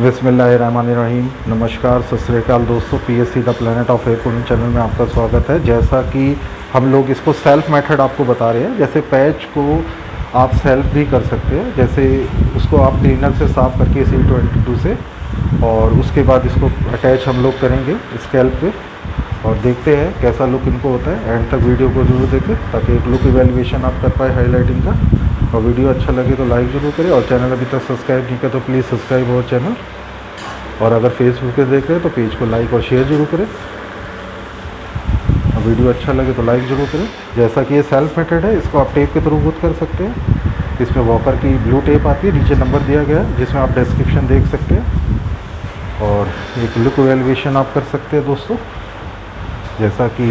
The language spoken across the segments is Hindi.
बिस्मिल्लाहिर्रहमानिर्रहीम। नमस्कार, सत श्री अकाल दोस्तों। PSC the planet of air channel में आपका स्वागत है। जैसा कि हम लोग इसको सेल्फ मेथड आपको बता रहे हैं, जैसे पैच को आप सेल्फ भी कर सकते हैं। जैसे उसको आप क्लीनर से साफ़ करके C22 से, और उसके बाद इसको अटैच हम लोग करेंगे स्कैल्प पे और देखते हैं कैसा लुक इनको होता है। एंड तक वीडियो को जरूर देखें ताकि एक लुक इवैल्यूएशन आप कर पाए हाईलाइटिंग का। और वीडियो अच्छा लगे तो लाइक ज़रूर करें, और चैनल अभी तक सब्सक्राइब नहीं किया तो प्लीज़ सब्सक्राइब और चैनल, और अगर फेसबुक पे देख रहे हैं तो पेज को लाइक और शेयर जरूर करें। और वीडियो अच्छा लगे तो लाइक ज़रूर करें। जैसा कि ये सेल्फ मेथड है, इसको आप टेप के थ्रू खुद कर सकते हैं। इसमें वॉकर की ब्लू टेप आती है, नीचे नंबर दिया गया है जिसमें आप डिस्क्रिप्शन देख सकते हैं। और एक लुक इवैल्यूएशन आप कर सकते हैं दोस्तों। जैसा कि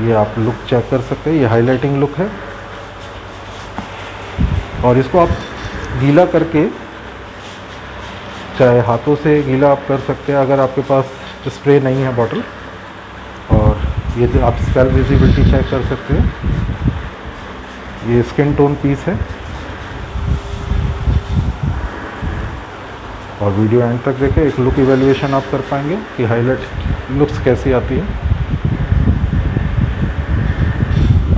ये आप लुक चेक कर सकते हैं, ये हाईलाइटिंग लुक है। और इसको आप गीला करके, चाहे हाथों से गीला आप कर सकते हैं अगर आपके पास स्प्रे नहीं है बॉटल। और ये जो आप स्कैल्प विजिबिलिटी चेक कर सकते हैं, ये स्किन टोन पीस है। और वीडियो एंड तक देखें, एक लुक इवैल्यूएशन आप कर पाएंगे कि हाईलाइट लुक्स कैसी आती है।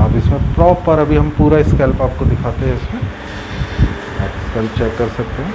आप इसमें प्रॉपर, अभी हम पूरा स्कैल्प आपको दिखाते हैं, इसमें आप स्कैल्प चेक कर सकते हैं।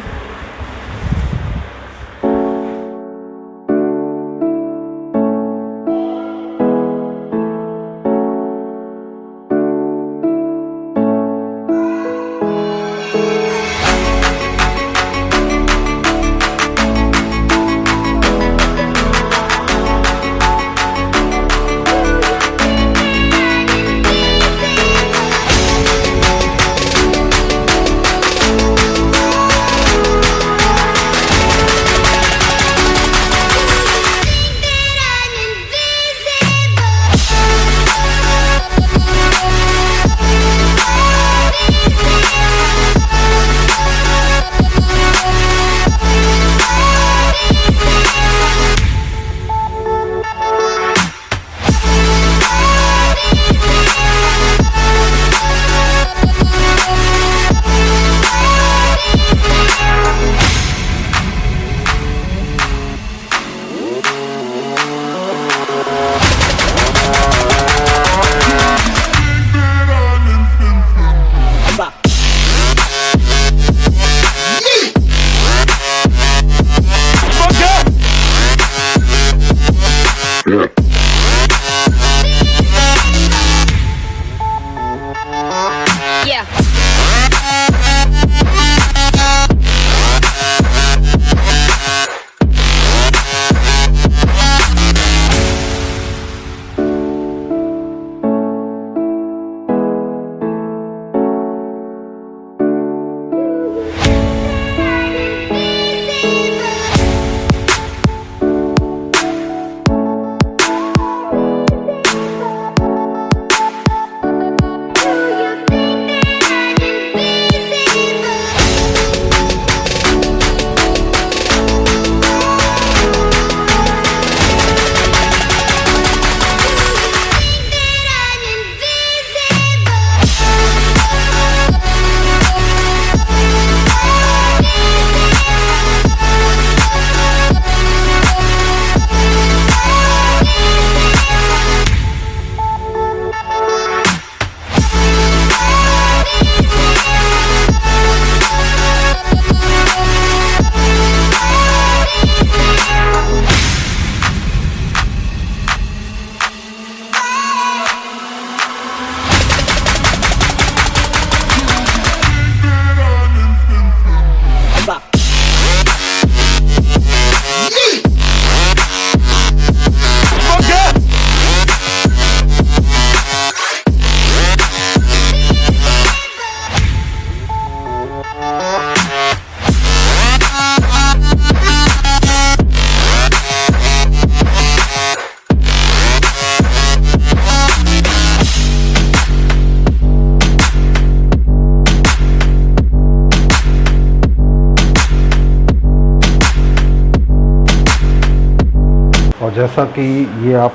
और जैसा कि ये आप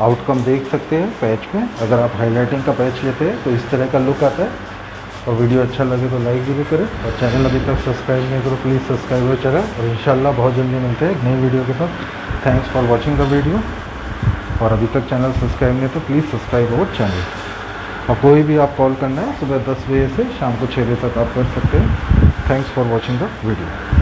आउटकम देख सकते हैं पैच में, अगर आप हाईलाइटिंग का पैच लेते हैं तो इस तरह का लुक आता है। और वीडियो अच्छा लगे तो लाइक जरूर करें, और चैनल अभी तक सब्सक्राइब नहीं करो प्लीज़ सब्सक्राइब हो चैनल, और इंशाल्लाह बहुत जल्दी मिलते हैं एक नई वीडियो के साथ। Thanks for watching the video. और अभी तक चैनल सब्सक्राइब नहीं तो प्लीज़ सब्सक्राइब अवर चैनल। और कोई भी आप कॉल करना है सुबह 10 बजे से शाम को 6 बजे तक आप कर सकते हैं। Thanks for watching the video.